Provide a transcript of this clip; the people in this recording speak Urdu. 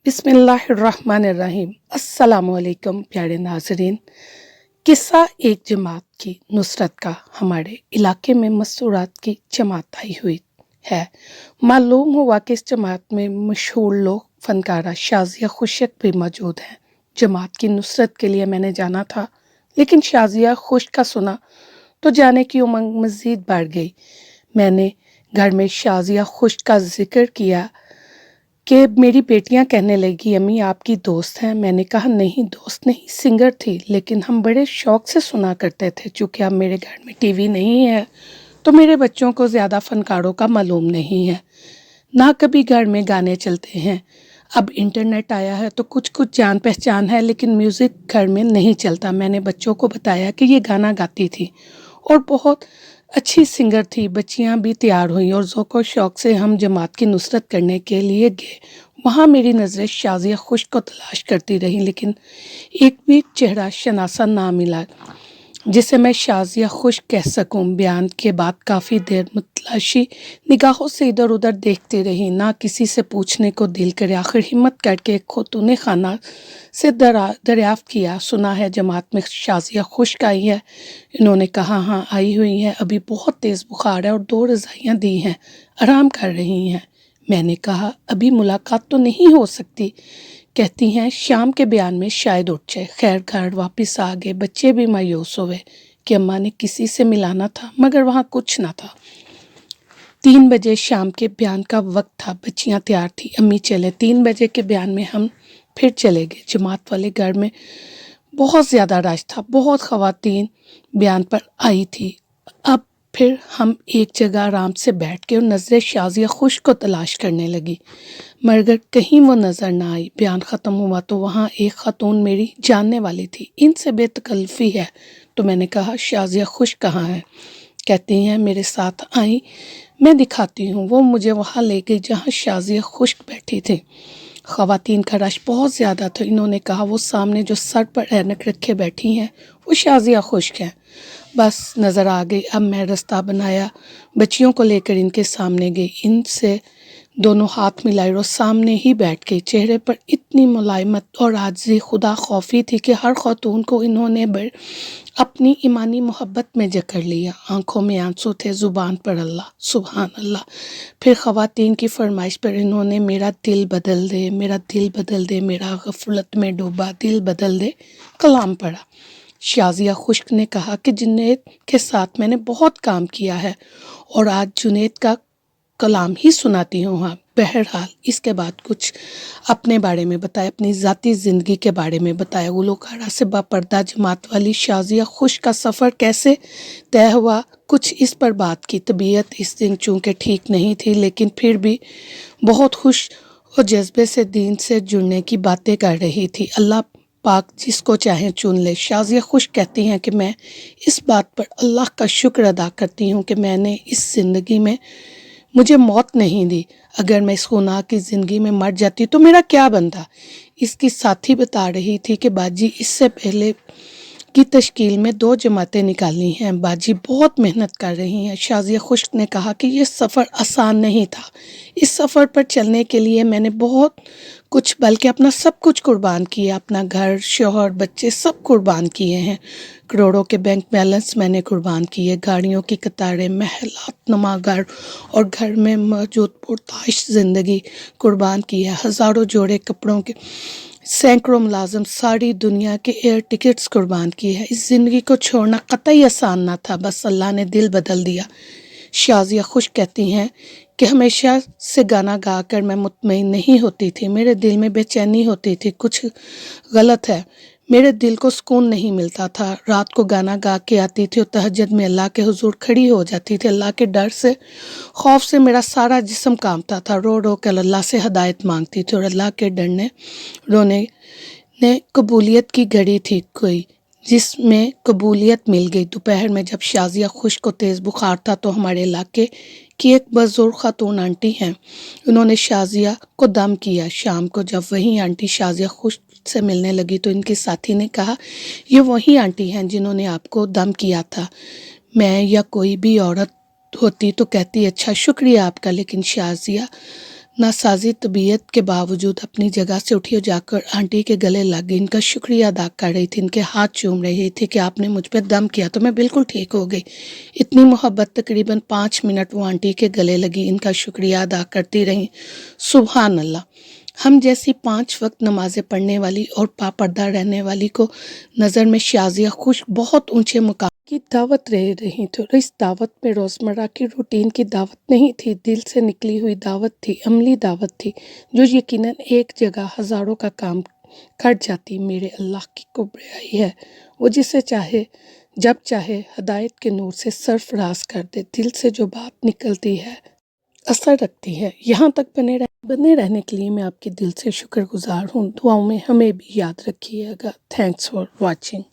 بسم اللہ الرحمن الرحیم۔ السلام علیکم پیارے ناظرین۔ قصہ ایک جماعت کی نصرت کا۔ ہمارے علاقے میں مسورات کی جماعت آئی ہوئی ہے۔ معلوم ہوا کہ اس جماعت میں مشہور لوگ فنکارہ شازیہ خشک بھی موجود ہیں۔ جماعت کی نصرت کے لیے میں نے جانا تھا، لیکن شازیہ خشک کا سنا تو جانے کی امنگ مزید بڑھ گئی۔ میں نے گھر میں شازیہ خشک کا ذکر کیا کہ میری بیٹیاں کہنے لگی امی آپ کی دوست ہیں۔ میں نے کہا نہیں، دوست نہیں، سنگر تھی، لیکن ہم بڑے شوق سے سنا کرتے تھے۔ چونکہ اب میرے گھر میں ٹی وی نہیں ہے تو میرے بچوں کو زیادہ فنکاروں کا معلوم نہیں ہے، نہ کبھی گھر میں گانے چلتے ہیں۔ اب انٹرنیٹ آیا ہے تو کچھ جان پہچان ہے، لیکن میوزک گھر میں نہیں چلتا۔ میں نے بچوں کو بتایا کہ یہ گانا گاتی تھی اور بہت اچھی سنگر تھی۔ بچیاں بھی تیار ہوئیں اور ذوق و شوق سے ہم جماعت کی نصرت کرنے کے لیے گئے۔ وہاں میری نظریں شازیہ خشک کو تلاش کرتی رہیں، لیکن ایک بھی چہرہ شناسا نہ ملا جسے میں شازیہ خشک کہہ سکوں۔ بیان کے بعد کافی دیر متلاشی نگاہوں سے ادھر ادھر دیکھتی رہی، نہ کسی سے پوچھنے کو دل کرے۔ آخر ہمت کر کے ایک خاتون خانہ سے دریافت کیا، سنا ہے جماعت میں شازیہ خشک آئی ہے؟ انہوں نے کہا ہاں آئی ہوئی ہے، ابھی بہت تیز بخار ہے اور 2 رضائیاں دی ہیں، آرام کر رہی ہیں۔ میں نے کہا ابھی ملاقات تو نہیں ہو سکتی؟ کہتی ہیں شام کے بیان میں شاید اٹھ جائے۔ خیر گھر واپس آ گئے۔ بچے بھی مایوس ہوئے کہ اماں نے کسی سے ملانا تھا مگر وہاں کچھ نہ تھا۔ 3 بجے شام کے بیان کا وقت تھا، بچیاں تیار تھی، امی چلے۔ 3 بجے کے بیان میں ہم پھر چلے گئے۔ جماعت والے گھر میں بہت زیادہ رش تھا، بہت خواتین بیان پر آئی تھی۔ اب پھر ہم ایک جگہ آرام سے بیٹھ کے اور نظریں شازیہ خشک کو تلاش کرنے لگی، مگر کہیں وہ نظر نہ آئی۔ بیان ختم ہوا تو وہاں ایک خاتون میری جاننے والی تھی، ان سے بے تکلفی ہے تو میں نے کہا شازیہ خشک کہاں ہے؟ کہتی ہیں میرے ساتھ آئیں، میں دکھاتی ہوں۔ وہ مجھے وہاں لے گئی جہاں شازیہ خشک بیٹھی تھی۔ خواتین کا رش بہت زیادہ تھا۔ انہوں نے کہا وہ سامنے جو سر پر اینک رکھے بیٹھی ہیں وہ شازیہ خشک ہیں۔ بس نظر آ گئی۔ اب میں رستہ بنایا، بچیوں کو لے کر ان کے سامنے گئی، ان سے دونوں ہاتھ ملائے اور سامنے ہی بیٹھ گئی۔ چہرے پر اتنی ملائمت اور عاجزی، خدا خوفی تھی کہ ہر خاتون کو انہوں نے اپنی ایمانی محبت میں جکڑ لیا۔ آنکھوں میں آنسو تھے، زبان پر اللہ سبحان اللہ۔ پھر خواتین کی فرمائش پر انہوں نے میرا دل بدل دے، میرا دل بدل دے، میرا غفلت میں ڈوبا دل بدل دے کلام پڑھا۔ شازیہ خشک نے کہا کہ جنید کے ساتھ میں نے بہت کام کیا ہے اور آج جنید کا کلام ہی سناتی ہوں۔ ہاں بہرحال اس کے بعد کچھ اپنے بارے میں بتایا، اپنی ذاتی زندگی کے بارے میں بتایا۔ گلوکارہ سے باپردہ جماعت والی شازیہ خشک کا سفر کیسے طے ہوا، کچھ اس پر بات کی۔ طبیعت اس دن چونکہ ٹھیک نہیں تھی، لیکن پھر بھی بہت خوش اور جذبے سے دین سے جڑنے کی باتیں کر رہی تھی۔ اللہ پاک جس کو چاہیں چن لے۔ شازیہ خشک کہتی ہیں کہ میں اس بات پر اللہ کا شکر ادا کرتی ہوں کہ میں نے اس زندگی میں مجھے موت نہیں دی۔ اگر میں اس گناہ کی زندگی میں مر جاتی تو میرا کیا بنتا؟ اس کی ساتھی بتا رہی تھی کہ باجی اس سے پہلے کی تشکیل میں 2 جماعتیں نکالنی ہیں، باجی بہت محنت کر رہی ہیں۔ شازیہ خشک نے کہا کہ یہ سفر آسان نہیں تھا۔ اس سفر پر چلنے کے لیے میں نے بہت کچھ بلکہ اپنا سب کچھ قربان کیا، اپنا گھر، شوہر، بچے سب قربان کیے ہیں۔ کروڑوں کے بینک بیلنس میں نے قربان کیے، گاڑیوں کی قطاریں، محلات نما گھر اور گھر میں موجود پرتعیش زندگی قربان کی ہے، ہزاروں جوڑے کپڑوں کے، سینکڑوں ملازم، ساری دنیا کے ایئر ٹکٹس قربان کی ہے۔ اس زندگی کو چھوڑنا قطعی آسان نہ تھا، بس اللہ نے دل بدل دیا۔ شازیہ خشک کہتی ہیں کہ ہمیشہ سے گانا گا کر میں مطمئن نہیں ہوتی تھی، میرے دل میں بے چینی ہوتی تھی، کچھ غلط ہے، میرے دل کو سکون نہیں ملتا تھا۔ رات کو گانا گا کے آتی تھی اور تہجد میں اللہ کے حضور کھڑی ہو جاتی تھی۔ اللہ کے ڈر سے، خوف سے میرا سارا جسم کانپتا تھا، رو رو کر اللہ سے ہدایت مانگتی تھی اور اللہ کے ڈرنے رونے نے قبولیت کی گھڑی تھی کوئی جس میں قبولیت مل گئی۔ دوپہر میں جب شازیہ خشک کو تیز بخار تھا تو ہمارے علاقے کی ایک بزرگ خاتون آنٹی ہیں، انہوں نے شازیہ کو دم کیا۔ شام کو جب وہی آنٹی شازیہ خشک سے ملنے لگی تو ان کے ساتھی نے کہا یہ وہی آنٹی ہیں جنہوں نے آپ کو دم کیا تھا۔ میں یا کوئی بھی عورت ہوتی تو کہتی اچھا شکریہ آپ کا، لیکن شازیہ ناسازی طبیعت کے باوجود اپنی جگہ سے اٹھی اور جا کر آنٹی کے گلے لگ گئی، ان کا شکریہ ادا کر رہی تھی، ان کے ہاتھ چوم رہی تھی کہ آپ نے مجھ پہ دم کیا تو میں بالکل ٹھیک ہو گئی۔ اتنی محبت، تقریباً 5 منٹ وہ آنٹی کے گلے لگی، ان کا شکریہ ادا کرتی رہیں۔ سبحان اللہ۔ ہم جیسی 5 وقت نمازیں پڑھنے والی اور پاپردہ رہنے والی کو نظر میں شازیہ خوش بہت اونچے مقام کی دعوت رہ رہی تھی، اور اس دعوت میں روزمرہ کی روٹین کی دعوت نہیں تھی، دل سے نکلی ہوئی دعوت تھی، عملی دعوت تھی، جو یقیناً ایک جگہ ہزاروں کا کام کر جاتی۔ میرے اللہ کی کبریائی ہے، وہ جسے چاہے جب چاہے ہدایت کے نور سے سرفراز کر دے۔ دل سے جو بات نکلتی ہے اثر رکھتی ہے۔ یہاں تک بنے رہنے کے لیے میں آپ کی دل سے شکر گزار ہوں۔ دعاؤں میں ہمیں بھی یاد رکھیے گا۔ Thanks for watching.